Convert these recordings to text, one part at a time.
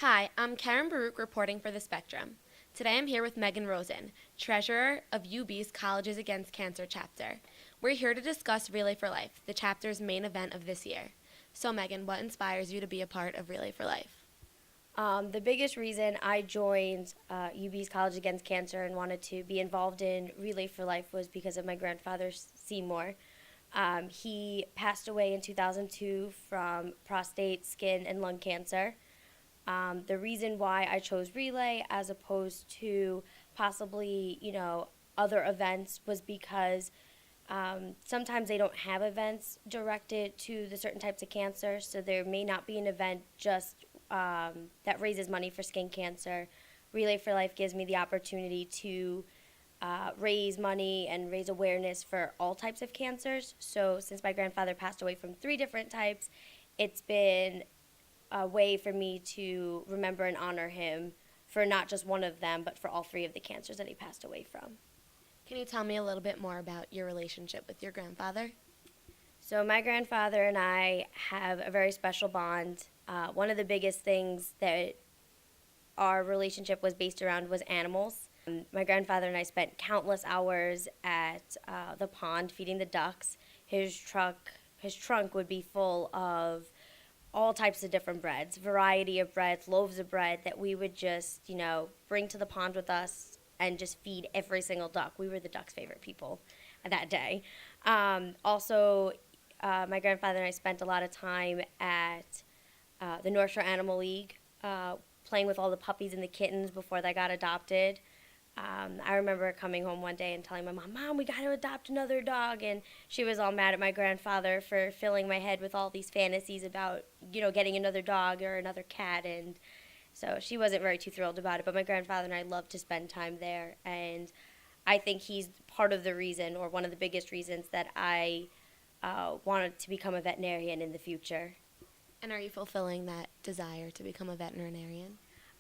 Hi, I'm Keren Baruch reporting for The Spectrum. Today I'm here with Megan Rosen, treasurer of UB's Colleges Against Cancer chapter. We're here to discuss Relay for Life, the chapter's main event of this year. So Megan, what inspires you to be a part of Relay for Life? The biggest reason I joined UB's College Against Cancer and wanted to be involved in Relay for Life was because of my grandfather, Seymour. He passed away in 2002 from prostate, skin, and lung cancer. The reason why I chose Relay as opposed to possibly, other events was because sometimes they don't have events directed to the certain types of cancer, so there may not be an event just that raises money for skin cancer. Relay for Life gives me the opportunity to raise money and raise awareness for all types of cancers. So since my grandfather passed away from 3 different types, it's been a way for me to remember and honor him for not just one of them, but for all 3 of the cancers that he passed away from. Can you tell me a little bit more about your relationship with your grandfather? So my grandfather and I have a very special bond. One of the biggest things that our relationship was based around was animals. My grandfather and I spent countless hours at the pond feeding the ducks. His trunk would be full of all types of different breads, variety of breads, loaves of bread that we would just, bring to the pond with us and just feed every single duck. We were the duck's favorite people that day. Also, my grandfather and I spent a lot of time at the North Shore Animal League, playing with all the puppies and the kittens before they got adopted. I remember coming home one day and telling my mom, we got to adopt another dog. And she was all mad at my grandfather for filling my head with all these fantasies about, getting another dog or another cat. And so she wasn't very too thrilled about it. But my grandfather and I loved to spend time there. And I think he's part of the reason, or one of the biggest reasons, that I wanted to become a veterinarian in the future. And are you fulfilling that desire to become a veterinarian?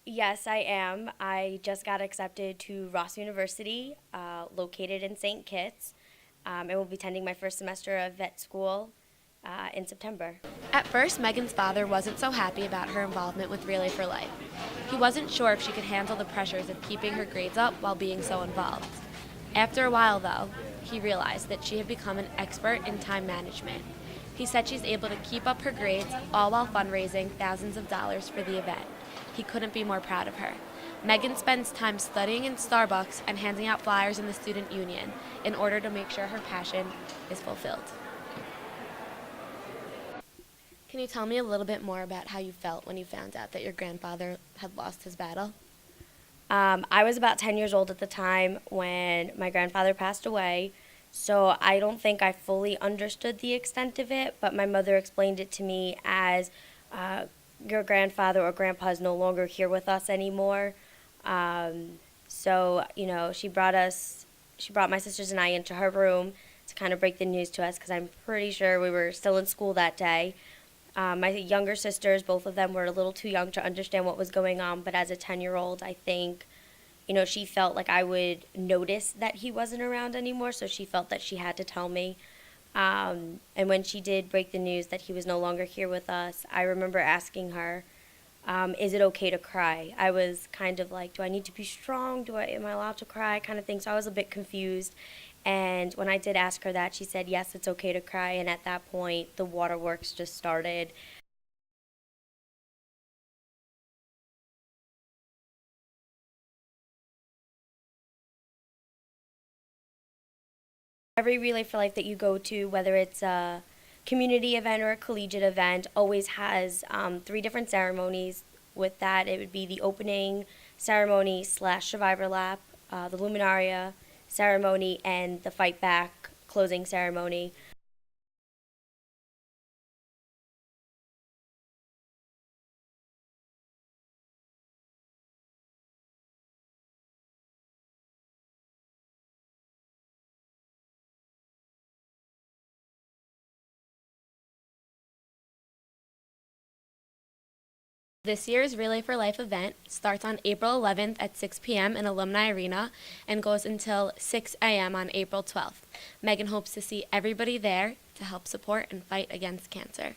Yes, I am. I just got accepted to Ross University, located in St. Kitts, and will be attending my first semester of vet school in September. At first, Megan's father wasn't so happy about her involvement with Relay for Life. He wasn't sure if she could handle the pressures of keeping her grades up while being so involved. After a while, though, he realized that she had become an expert in time management. He said she's able to keep up her grades, all while fundraising thousands of dollars for the event. He couldn't be more proud of her. Megan spends time studying in Starbucks and handing out flyers in the student union in order to make sure her passion is fulfilled. Can you tell me a little bit more about how you felt when you found out that your grandfather had lost his battle? I was about 10 years old at the time when my grandfather passed away, so I don't think I fully understood the extent of it, but my mother explained it to me as your grandfather or grandpa is no longer here with us anymore. So, she brought my sisters and I into her room to kind of break the news to us, because I'm pretty sure we were still in school that day. My younger sisters, both of them were a little too young to understand what was going on, but as a 10-year-old, I think, she felt like I would notice that he wasn't around anymore, so she felt that she had to tell me. And when she did break the news that he was no longer here with us, I remember asking her, is it okay to cry? I was kind of like, do I need to be strong? Am I allowed to cry? Kind of thing. So I was a bit confused. And when I did ask her that, she said, yes, it's okay to cry. And at that point, the waterworks just started. Every Relay for Life that you go to, whether it's a community event or a collegiate event, always has 3 different ceremonies. With that, it would be the opening ceremony / survivor lap, the luminaria ceremony, and the fight back closing ceremony. This year's Relay for Life event starts on April 11th at 6 p.m. in Alumni Arena and goes until 6 a.m. on April 12th. Megan hopes to see everybody there to help support and fight against cancer.